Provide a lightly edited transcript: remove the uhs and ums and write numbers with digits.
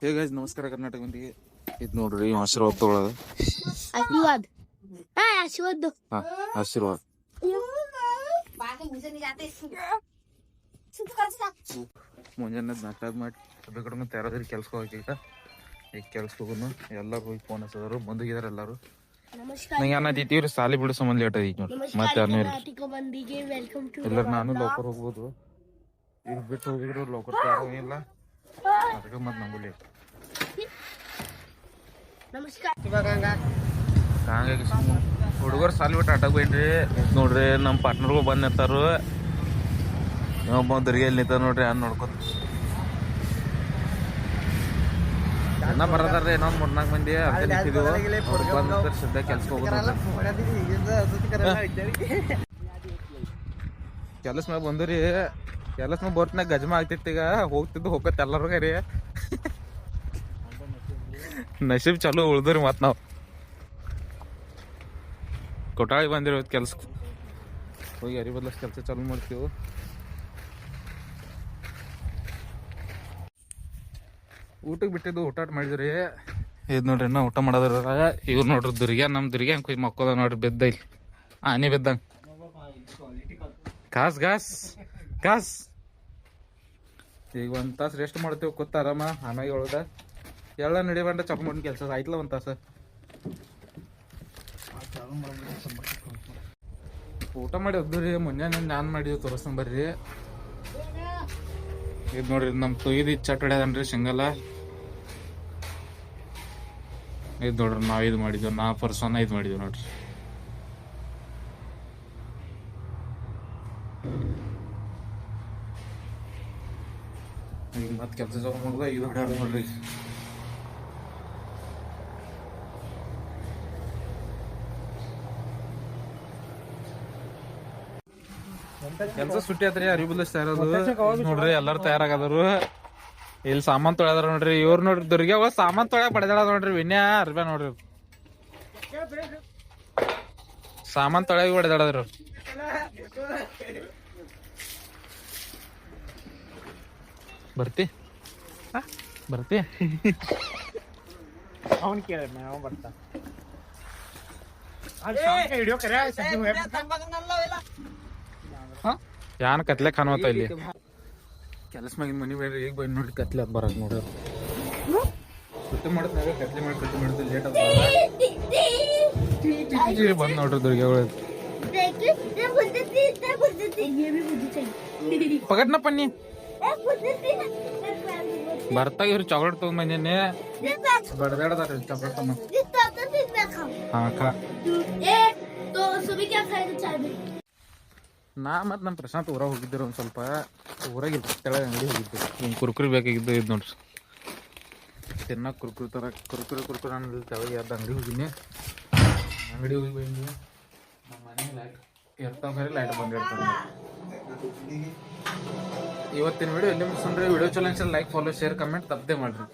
Hey guys ನಮಸ್ಕಾರ ಕರ್ನಾಟಕ ಮಂದಿಗೆ. ಇದು ನೋಡ್ರಿ ಆಶೀರ್ವಾದ ತೊಗೊಳೋದು. ಆಶೀರ್ವಾದ ಮುಂಜಾನೆ ನಾಷ್ಟ ಮಾಡಿ ಅದ್ರ ಕಡೆ ತಯಾರಾದ್ರಿ ಕೆಲ್ಸಕ್ಕೆ ಹೋಗಿ ಈಗ ಕೆಲ್ಸಕ್ಕೆ ಹೋಗೋನು ಎಲ್ಲರೂ ಹೋಗಿ ಫೋನ್ ಹಚ್ಚೋರು ಬಂದಿದ್ದಾರೆ ಎಲ್ಲರೂ. ನಂಗೆ ಅನ್ನತೀವ್ರಿ ಸಾಲಿ ಬಿಡೋ ಸಂಬಂಧ ಲೇಟ್ ಐತಿ ನೋಡಿ. ಮತ್ತೆ ಎಲ್ಲರೂ ನಾನು ಲೋಕರ್ ಹೋಗ್ಬೋದು. ಈಗ ಬಿಟ್ಟು ಹೋಗಿದ್ರು ಲೋಕರ್ ತಯಾರಾಗಿಲ್ಲ ಅದಕ್ಕೆ ಮತ್ತೆ ನಮಗೂ ಲೇಟ್. ಹಂಗಾಗಿ ಹುಡುಗರು ಸಾಲಿ ಬಿಟ್ಟು ಆಟಕ್ಕೆ ಹೋಯ್ನ್ರಿ. ನೋಡ್ರಿ ನಮ್ಮ ಪಾರ್ಟ್ನರ್ಗಳು ಬಂದು ನಿಂತಾರು. ಇನ್ನೊಬ್ಬ ದರ್ಗಿಯಲ್ಲಿ ನಿಂತ ನೋಡ್ರಿ ಅನ್ನ ನೋಡ್ಕೊತ ಜನ ಬರದಾರ್ರಿ. ಇನ್ನೊಂದು 3-4 ಮಂದಿ ಅಂತ ನಿಂತಿದ್ವು. ಬಂದ ಸದ್ಯ ಕೆಲ್ಸಕ್ಕೆ ಹೋಗೋದು ಕೆಲಸ ಮ್ಯಾಗ ಬಂದ್ರಿ. ಕೆಲಸ ಮ್ಯಾಗ ಬೋಟ್ನಾಗ ಗಜಮ ಆಗ್ತಿತ್ತು. ಈಗ ಹೋಗತ್ತೆ ಎಲ್ಲರೂ ರೀ. ನಶೀಬ್ ಚಲೋ ಉಳ್ದ್ರಿ. ಮತ್ ನಾವ್ ಕೊಟ್ಟಾಳಿ ಬಂದಿರೋದು ಕೆಲ್ಸಕ್ಕೆ ಹೋಗಿ ಅರಿ ಬದಲಸ್ ಕೆಲಸ ಚಾಲು ಮಾಡ್ತೀವಿ. ಊಟಕ್ಕೆ ಬಿಟ್ಟಿದ್ದು ಊಟ ಮಾಡಿದ್ರಿ. ಇದು ನೋಡ್ರಿ ನಾ ಊಟ ಮಾಡೋದ್ರ ಇವ್ರು ನೋಡ್ರಿ ದುರ್ಗ್ಯಾ. ನಮ್ಮ ದುರ್ಗ್ಯಾ ಹಂಗೆ ಮಕ್ಕೋದ ನೋಡ್ರಿ ಬೆದ್ದ ಇಲ್ಲಿ ಆನೆ ಬೆದ್ದಂಗ. ಕಾಸ್ ಈಗ 1 ತಾಸು ರೆಸ್ಟ್ ಮಾಡ್ತೀವಿ ಕೂತ ಆರಾಮ. ಆಮ್ಯಾಗ ಒಳದ ಎಲ್ಲ ನಡಿಬಂಡ ಚಾಕು ಮಾಡಿನ ಕೆಲಸ ಆಯ್ತಲ್ಲ 1 ತಾಸು. ಊಟ ಮಾಡಿ ಹೋದ್ರಿ. ಮುಂಜಾನೆ ನಾನು ಮಾಡಿದ್ವಿ ತೋರಿಸ್ತಾನೆ ಬರ್ರಿ. ಇದು ನೋಡ್ರಿ ನಮ್ಮ ತೊಯ್ದು ಚಟ್ ಹೊಡ್ಯಾದನ್ರಿ ಶಂಗಲ್ಲ. ಇದು ನೋಡ್ರಿ ನಾವು ಇದು ಮಾಡಿದ್ವಿ. ನಾ ಪರ್ಸನ್ನ ಇದು ಮಾಡಿದ್ವಿ ನೋಡ್ರಿ. ಈಗ ಮತ್ತೆ ಕೆಲಸ ಚಾಲು ಮಾಡಿದ ಇದು ಹೊಡ್ಯಾರ ನೋಡ್ರಿ. ಕೆಲಸ ಸುಟ್ಟಿ ಆತ್ರಿ. ಅರಿವಿ ಬದಲಿಸ್ ತಯಾರದು ನೋಡ್ರಿ. ಎಲ್ಲಾರು ತಯಾರಾಗದರು. ಇಲ್ಲಿ ಸಾಮಾನ್ ತೊಳ್ಯಾರ ನೋಡ್ರಿ. ಇವ್ರು ನೋಡ್ರಿ ದುರ್ಗ್ಯಾ ಸಾಮಾನ್ ತೊಳ್ಯಾಕ ಬಡದಾಳ ನೋಡ್ರಿ. ವಿನ್ಯಾ ಅರ್ಬೆ ನೋಡ್ರಿ ಸಾಮಾನ್ ತೊಳ್ಯಾಗ ಬಡದಾಡದ್ರು. ಬರ್ತಿ ಅವನ್ ಕೇಳ ಬರ್ತಾ ಯಾನ್ ಕತ್ಲೆ ಕಾಣುವತ್ತ ಇಲ್ಲಿ ಕೆಲಸ ಮ್ಯಾಗಿನ ಮನಿ ಬೇಡ್ರಿ. ಈಗ ಬಂದು ನೋಡಿ ಕತ್ಲೆ ಅಂತ ಬರಕ್ ನೋಡ್ರಿ. ಸುಟ್ಟಿ ಮಾಡಿದ್ನಾಗ ಕತ್ಲೆ ಮಾಡಿದ್ದು ಲೇಟ್ ಆಗ ಬಂದ್ ನೋಡ್ರಿ ದುರ್ಗ್ಯಾಗಳು. ಪಗಟ್ನ ಪನ್ನಿ ಬರ್ತಾಗ ಇವ್ರು ಚಾಕ್ಲೇಟ್ ತಗೊಂಡ್ ಬಂದೇನೆ ಬಡದಾಡದಾರ ಚಾಕ್ಲೇಟ್ ತಮ್ಮ. ನಾ ಮತ್ತು ನಮ್ಮ ಪ್ರಶಾಂತ್ ಊರಾಗ ಹೋಗಿದ್ದರು. ಒಂದು ಸ್ವಲ್ಪ ಊರಾಗ ತೆಳಗ ಅಂಗಡಿ ಹೋಗಿದ್ದೆ. ಹಿಂಗೆ ಕುರ್ಕುರಿ ಬೇಕಾಗಿದ್ದು ಇದು ನೋಡ್ರಿ. ತಿನ್ನಕ್ಕೆ ಕುರ್ಕುರಿ ಅನ್ನೋದು ತೆಳಗೆ ಯಾವ್ದು ಅಂಗಡಿ ಹೋಗಿನಿ. ಅಂಗಡಿ ಹೋಗಿ ಬಂದು ನಮ್ಮ ಮನೆ ಲೈಟ್ ಇರ್ತಾವ ಬೇರೆ ಲೈಟ್ ಬಂದಿರ್ತಾವೆ. ಇವತ್ತಿನ ವಿಡಿಯೋ ಎಲ್ಲಿ ಮುಗಿಸ್ಕೊಂಡ್ರೆ ವಿಡಿಯೋ ಚಲೋ ಅನ್ಸಲ್ಲ ಲೈಕ್ ಫಾಲೋ ಶೇರ್ ಕಮೆಂಟ್ ತಪ್ಪದೆ ಮಾಡ್ರಿ.